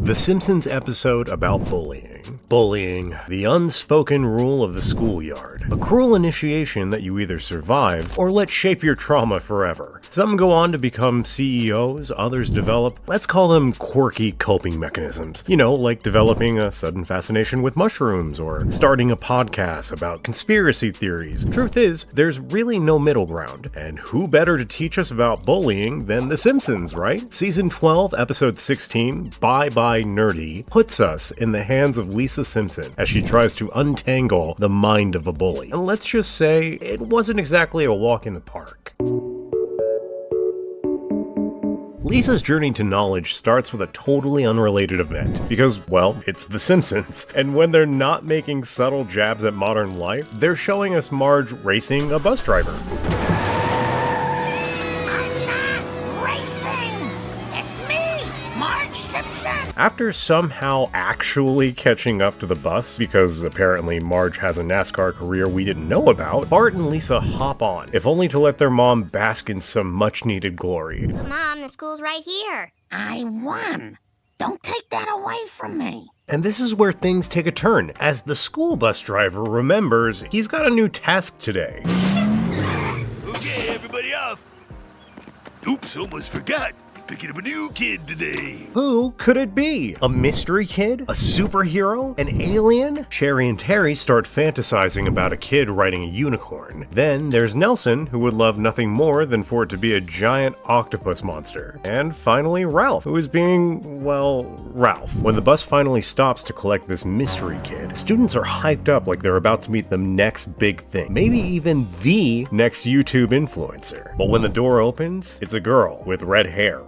The Simpsons episode about bullying. Bullying, the unspoken rule of the schoolyard. A cruel initiation that you either survive or let shape your trauma forever. Some go on to become CEOs, others develop, let's call them quirky coping mechanisms. You know, like developing a sudden fascination with mushrooms or starting a podcast about conspiracy theories. Truth is, there's really no middle ground. And who better to teach us about bullying than The Simpsons, right? Season 12, episode 16, Bye Nerdie, puts us in the hands of Lisa Simpson as she tries to untangle the mind of a bully. And let's just say, it wasn't exactly a walk in the park. Lisa's journey to knowledge starts with a totally unrelated event, because, well, it's The Simpsons, and when they're not making subtle jabs at modern life, they're showing us Marge racing a bus driver. I'm not racing! It's me, Marge Simpson! After somehow actually catching up to the bus, because apparently Marge has a NASCAR career we didn't know about, Bart and Lisa hop on, if only to let their mom bask in some much-needed glory. Mom, the school's right here. I won! Don't take that away from me! And this is where things take a turn, as the school bus driver remembers he's got a new task today. Okay, everybody off! Oops, almost forgot. Picking up a new kid today. Who could it be? A mystery kid? A superhero? An alien? Sherry and Terry start fantasizing about a kid riding a unicorn. Then there's Nelson, who would love nothing more than for it to be a giant octopus monster. And finally Ralph, who is being, well, Ralph. When the bus finally stops to collect this mystery kid, students are hyped up like they're about to meet the next big thing. Maybe even the next YouTube influencer. But when the door opens, it's a girl with red hair.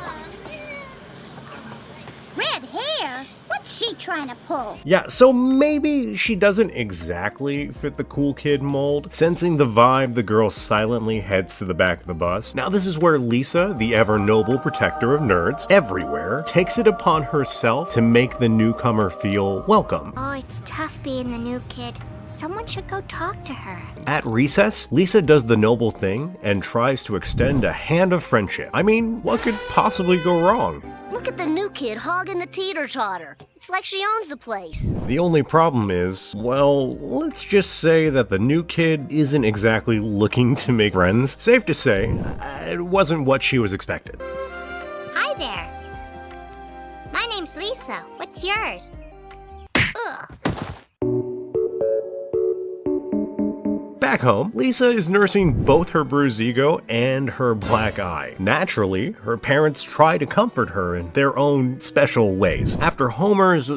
Red hair? What's she trying to pull? Yeah, so maybe she doesn't exactly fit the cool kid mold. Sensing the vibe, the girl silently heads to the back of the bus. Now this is where Lisa, the ever-noble protector of nerds everywhere, takes it upon herself to make the newcomer feel welcome. Oh, it's tough being the new kid. Someone should go talk to her. At recess, Lisa does the noble thing and tries to extend a hand of friendship. I mean, what could possibly go wrong? Look at the new kid hogging the teeter-totter. It's like she owns the place. The only problem is, well, let's just say that the new kid isn't exactly looking to make friends. Safe to say, it wasn't what she was expected. Hi there. My name's Lisa. What's yours? Ugh. Back home, Lisa is nursing both her bruised ego and her black eye. Naturally, her parents try to comfort her in their own special ways. After Homer's,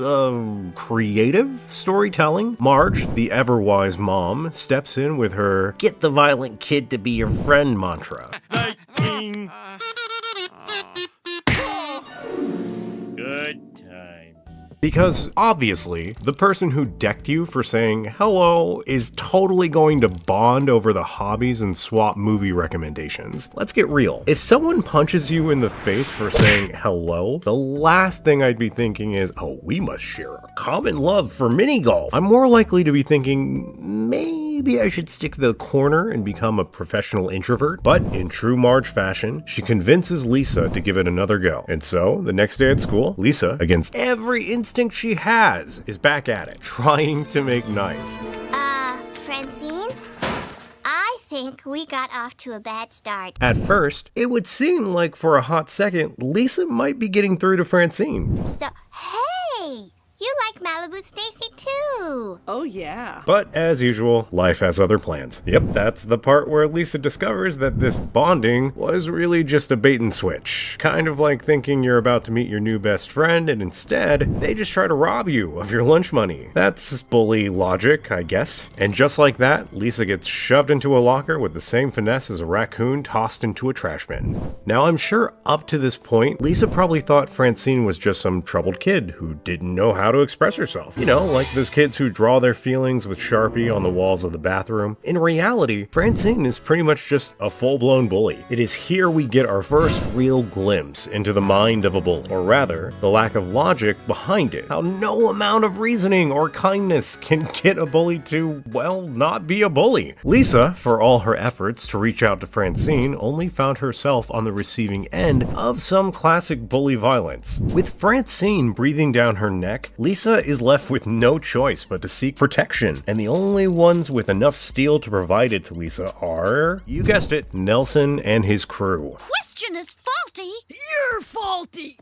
creative storytelling, Marge, the ever-wise mom, steps in with her "get the violent kid to be your friend" mantra. Lightning. Good time. Because, obviously, the person who decked you for saying hello is totally going to bond over the hobbies and swap movie recommendations. Let's get real. If someone punches you in the face for saying hello, the last thing I'd be thinking is, oh, we must share a common love for mini golf. I'm more likely to be thinking, maybe I should stick to the corner and become a professional introvert. But in true Marge fashion, she convinces Lisa to give it another go. And so, the next day at school, Lisa, against every instinct she has, is back at it, trying to make nice. Francine? I think we got off to a bad start. At first, it would seem like for a hot second, Lisa might be getting through to Francine. So, hey! You like Malibu Stacy too! Oh, yeah. But as usual, life has other plans. Yep, that's the part where Lisa discovers that this bonding was really just a bait and switch. Kind of like thinking you're about to meet your new best friend, and instead, they just try to rob you of your lunch money. That's bully logic, I guess. And just like that, Lisa gets shoved into a locker with the same finesse as a raccoon tossed into a trash bin. Now, I'm sure up to this point, Lisa probably thought Francine was just some troubled kid who didn't know how how to express herself. You know, like those kids who draw their feelings with Sharpie on the walls of the bathroom. In reality, Francine is pretty much just a full-blown bully. It is here we get our first real glimpse into the mind of a bully, or rather, the lack of logic behind it. How no amount of reasoning or kindness can get a bully to, well, not be a bully. Lisa, for all her efforts to reach out to Francine, only found herself on the receiving end of some classic bully violence. With Francine breathing down her neck, Lisa is left with no choice but to seek protection, and the only ones with enough steel to provide it to Lisa are, you guessed it, Nelson and his crew. Question is faulty. You're faulty.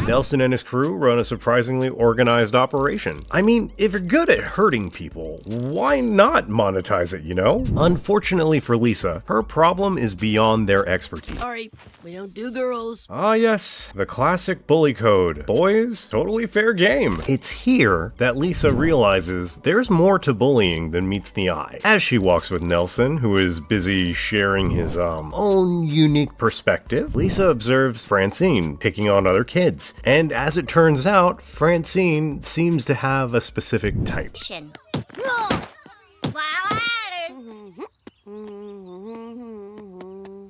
Nelson and his crew run a surprisingly organized operation. I mean, if you're good at hurting people, why not monetize it, you know? Unfortunately for Lisa, her problem is beyond their expertise. Sorry, we don't do girls. Ah yes, the classic bully code. Boys, totally fair game. It's here that Lisa realizes there's more to bullying than meets the eye. As she walks with Nelson, who is busy sharing his own unique perspective, Lisa observes Francine picking on other kids. And as it turns out, Francine seems to have a specific type.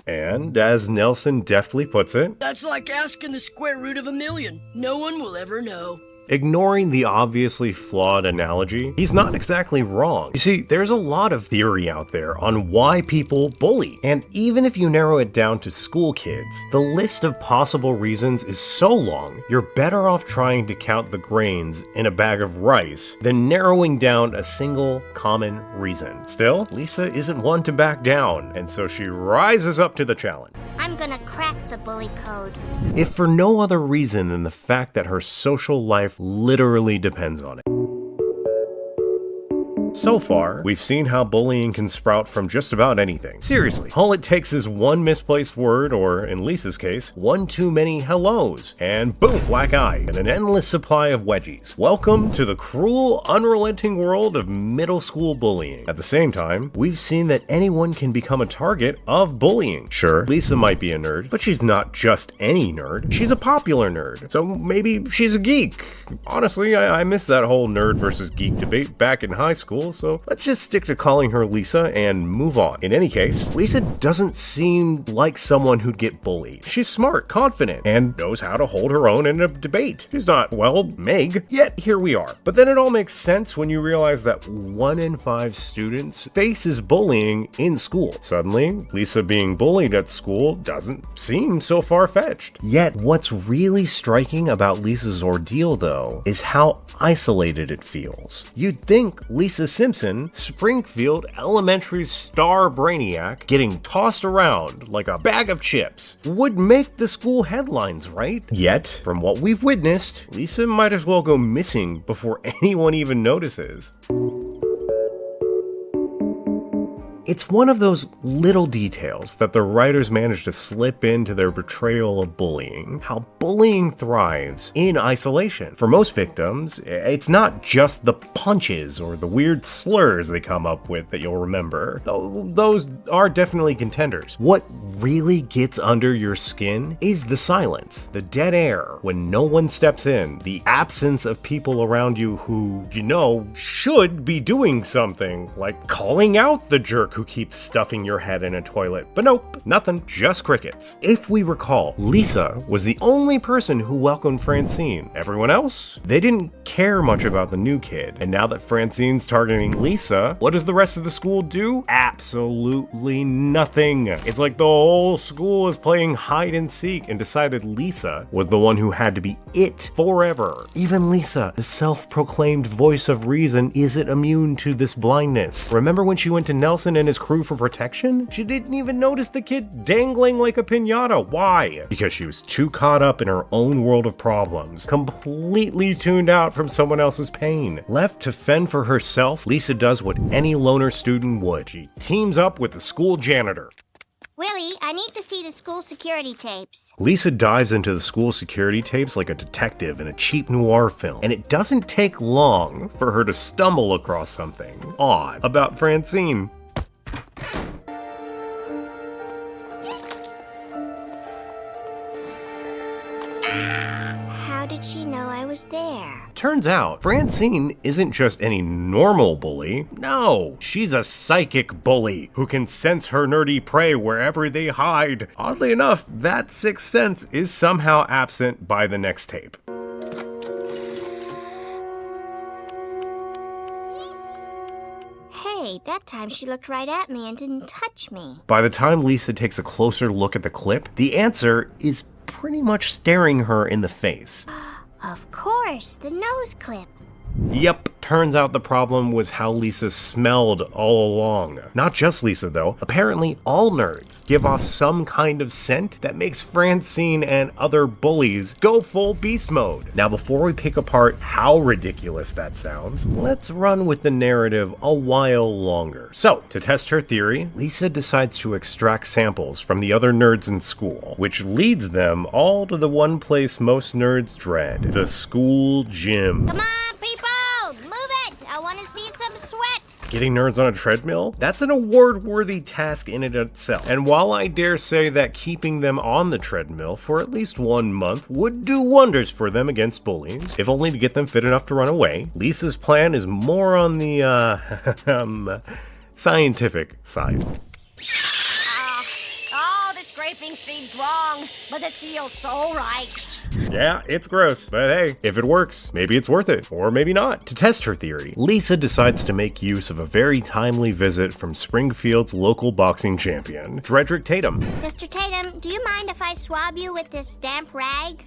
And as Nelson deftly puts it, That's like asking the square root of 1,000,000. No one will ever know. ignoring the obviously flawed analogy, he's not exactly wrong. You see, there's a lot of theory out there on why people bully, and even if you narrow it down to school kids, the list of possible reasons is so long, you're better off trying to count the grains in a bag of rice than narrowing down a single common reason. Still, Lisa isn't one to back down, and so she rises up to the challenge. I'm gonna crack the bully code. If for no other reason than the fact that her social life literally depends on it. So far, we've seen how bullying can sprout from just about anything. Seriously, all it takes is one misplaced word, or in Lisa's case, one too many hellos, and boom, black eye, and an endless supply of wedgies. Welcome to the cruel, unrelenting world of middle school bullying. At the same time, we've seen that anyone can become a target of bullying. Sure, Lisa might be a nerd, but she's not just any nerd. She's a popular nerd, so maybe she's a geek. Honestly, I missed that whole nerd versus geek debate back in high school, so let's just stick to calling her Lisa and move on. In any case, Lisa doesn't seem like someone who'd get bullied. She's smart, confident, and knows how to hold her own in a debate. She's not, well, Meg, yet here we are. But then it all makes sense when you realize that 1 in 5 students faces bullying in school. Suddenly, Lisa being bullied at school doesn't seem so far-fetched. Yet, what's really striking about Lisa's ordeal, though, is how isolated it feels. You'd think Lisa Simpson, Springfield Elementary's star brainiac, getting tossed around like a bag of chips, would make the school headlines, right? Yet, from what we've witnessed, Lisa might as well go missing before anyone even notices. It's one of those little details that the writers managed to slip into their portrayal of bullying, how bullying thrives in isolation. For most victims, it's not just the punches or the weird slurs they come up with that you'll remember, though those are definitely contenders. What really gets under your skin is the silence, the dead air when no one steps in, the absence of people around you who, you know, should be doing something, like calling out the jerk who keeps stuffing your head in a toilet. But nope, nothing, just crickets. If we recall, Lisa was the only person who welcomed Francine. Everyone else, they didn't care much about the new kid. And now that Francine's targeting Lisa, what does the rest of the school do? Absolutely nothing. It's like the whole school is playing hide and seek and decided Lisa was the one who had to be it forever. Even Lisa, the self-proclaimed voice of reason, isn't immune to this blindness. Remember when she went to Nelson and his crew for protection? She didn't even notice the kid dangling like a piñata. Why? Because she was too caught up in her own world of problems, completely tuned out from someone else's pain. Left to fend for herself, Lisa does what any loner student would. She teams up with the school janitor. Willie, I need to see the school security tapes. Lisa dives into the school security tapes like a detective in a cheap noir film, and it doesn't take long for her to stumble across something odd about Francine. how did she know I was there? Turns out, Francine isn't just any normal bully. No, she's a psychic bully who can sense her nerdy prey wherever they hide. Oddly enough, that sixth sense is somehow absent by the next tape. Hey, that time she looked right at me and didn't touch me. By the time Lisa takes a closer look at the clip, the answer is pretty much staring her in the face. Of course, the nose clip. Yep, turns out the problem was how Lisa smelled all along. Not just Lisa though, apparently all nerds give off some kind of scent that makes Francine and other bullies go full beast mode. Now before we pick apart how ridiculous that sounds, let's run with the narrative a while longer. So, to test her theory, Lisa decides to extract samples from the other nerds in school, which leads them all to the one place most nerds dread, the school gym. Come on, people! Move it! I want to see some sweat! Getting nerds on a treadmill? That's an award-worthy task in and of itself. And while I dare say that keeping them on the treadmill for at least 1 month would do wonders for them against bullying, if only to get them fit enough to run away, Lisa's plan is more on the, scientific side. Scraping seems wrong, but it feels so right. Yeah, it's gross, but hey, if it works, maybe it's worth it, or maybe not. To test her theory, Lisa decides to make use of a very timely visit from Springfield's local boxing champion, Dredrick Tatum. Mr. Tatum, do you mind if I swab you with this damp rag?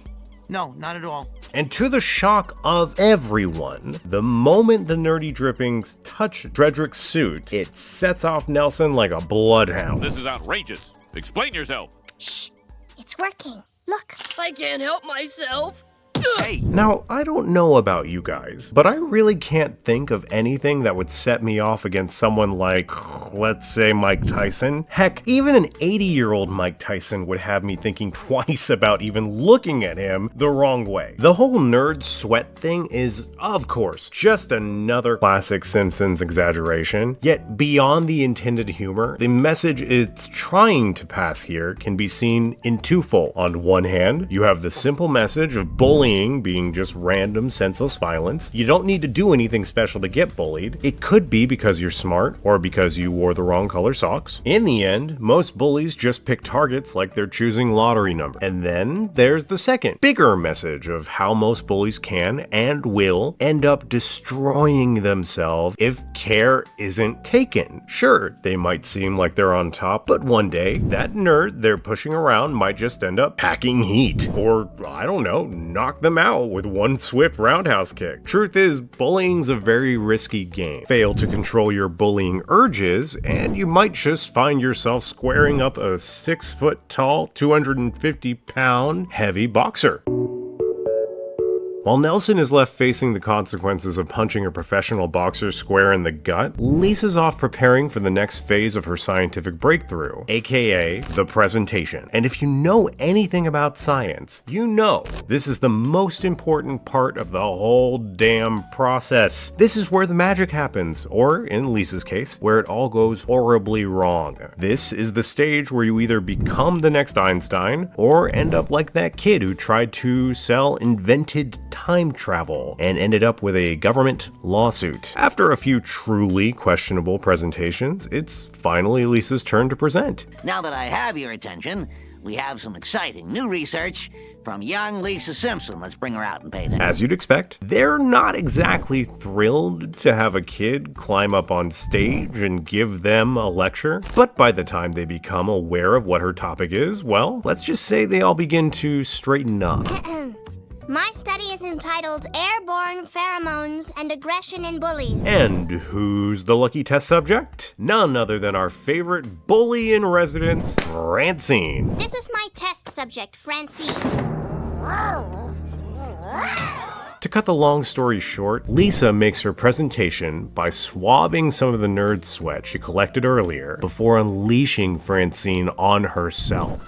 No, not at all. And to the shock of everyone, the moment the nerdy drippings touch Dredrick's suit, it sets off Nelson like a bloodhound. This is outrageous. Explain yourself. Shh! It's working. Look. I can't help myself. Hey! Now, I don't know about you guys, but I really can't think of anything that would set me off against someone like, let's say, Mike Tyson. Heck, even an 80-year-old Mike Tyson would have me thinking twice about even looking at him the wrong way. The whole nerd sweat thing is, of course, just another classic Simpsons exaggeration, yet beyond the intended humor, the message it's trying to pass here can be seen in twofold. On one hand, you have the simple message of bullying being just random, senseless violence. You don't need to do anything special to get bullied. It could be because you're smart or because you wore the wrong color socks. In the end, most bullies just pick targets like they're choosing lottery numbers. And then there's the second, bigger message of how most bullies can and will end up destroying themselves if care isn't taken. Sure, they might seem like they're on top, but one day, that nerd they're pushing around might just end up packing heat. Or, I don't know, knock them out with one swift roundhouse kick. Truth is, bullying's a very risky game. Fail to control your bullying urges, and you might just find yourself squaring up a 6-foot-tall, 250-pound heavy boxer. While Nelson is left facing the consequences of punching a professional boxer square in the gut, Lisa's off preparing for the next phase of her scientific breakthrough, aka the presentation. And if you know anything about science, you know this is the most important part of the whole damn process. This is where the magic happens, or in Lisa's case, where it all goes horribly wrong. This is the stage where you either become the next Einstein, or end up like that kid who tried to sell invented time travel and ended up with a government lawsuit. After a few truly questionable presentations, it's finally Lisa's turn to present. Now that I have your attention, we have some exciting new research from young Lisa Simpson. Let's bring her out and pay attention. As you'd expect, they're not exactly thrilled to have a kid climb up on stage and give them a lecture, but by the time they become aware of what her topic is, well, let's just say they all begin to straighten up. My study is entitled Airborne Pheromones and Aggression in Bullies. And who's the lucky test subject? None other than our favorite bully in residence, Francine. This is my test subject, Francine. To cut the long story short, Lisa makes her presentation by swabbing some of the nerd sweat she collected earlier before unleashing Francine on herself.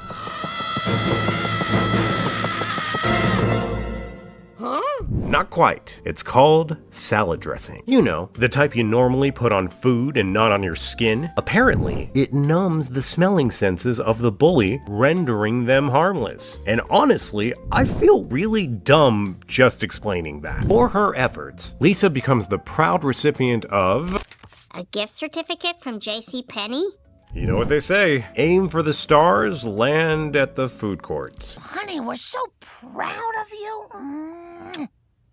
Not quite. It's called salad dressing. You know, the type you normally put on food and not on your skin. Apparently, it numbs the smelling senses of the bully, rendering them harmless. And honestly, I feel really dumb just explaining that. For her efforts, Lisa becomes the proud recipient of A gift certificate from JCPenney? You know what they say, aim for the stars, land at the food courts. Honey, we're so proud of you.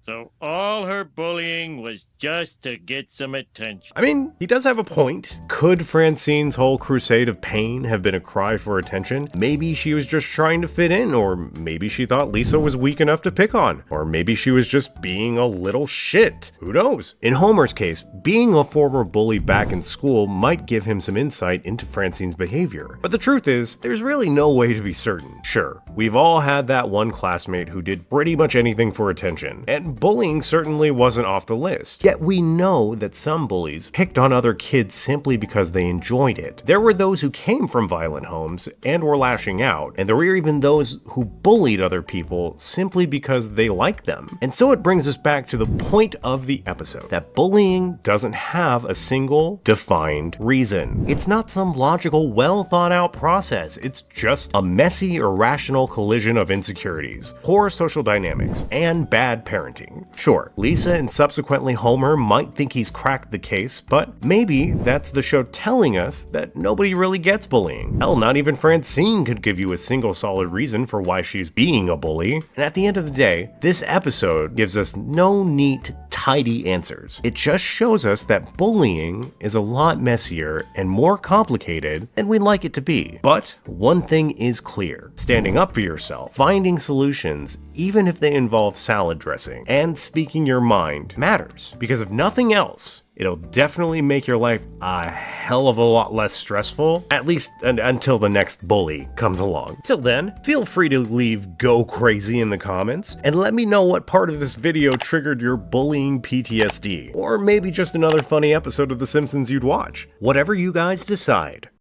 So all her bullying was just to get some attention. I mean, he does have a point. Could Francine's whole crusade of pain have been a cry for attention? Maybe she was just trying to fit in, or maybe she thought Lisa was weak enough to pick on, or maybe she was just being a little shit. Who knows? In Homer's case, being a former bully back in school might give him some insight into Francine's behavior. But the truth is, there's really no way to be certain. Sure, we've all had that one classmate who did pretty much anything for attention, and bullying certainly wasn't off the list. Yet we know that some bullies picked on other kids simply because they enjoyed it. There were those who came from violent homes and were lashing out, and there were even those who bullied other people simply because they liked them. And so it brings us back to the point of the episode, that bullying doesn't have a single defined reason. It's not some logical, well thought out process. It's just a messy, irrational collision of insecurities, poor social dynamics, and bad parenting. Sure, Lisa and subsequently Homer might think he's cracked the case, but maybe that's the show telling us that nobody really gets bullying. Hell, not even Francine could give you a single solid reason for why she's being a bully. And at the end of the day, this episode gives us no neat, tidy answers. It just shows us that bullying is a lot messier and more complicated than we'd like it to be. But one thing is clear: standing up for yourself, finding solutions, even if they involve salad dressing, and speaking your mind matters. Because if nothing else, it'll definitely make your life a hell of a lot less stressful, at least until the next bully comes along. Till then, feel free to leave "go crazy" in the comments, and let me know what part of this video triggered your bullying PTSD, or maybe just another funny episode of The Simpsons you'd watch. Whatever you guys decide,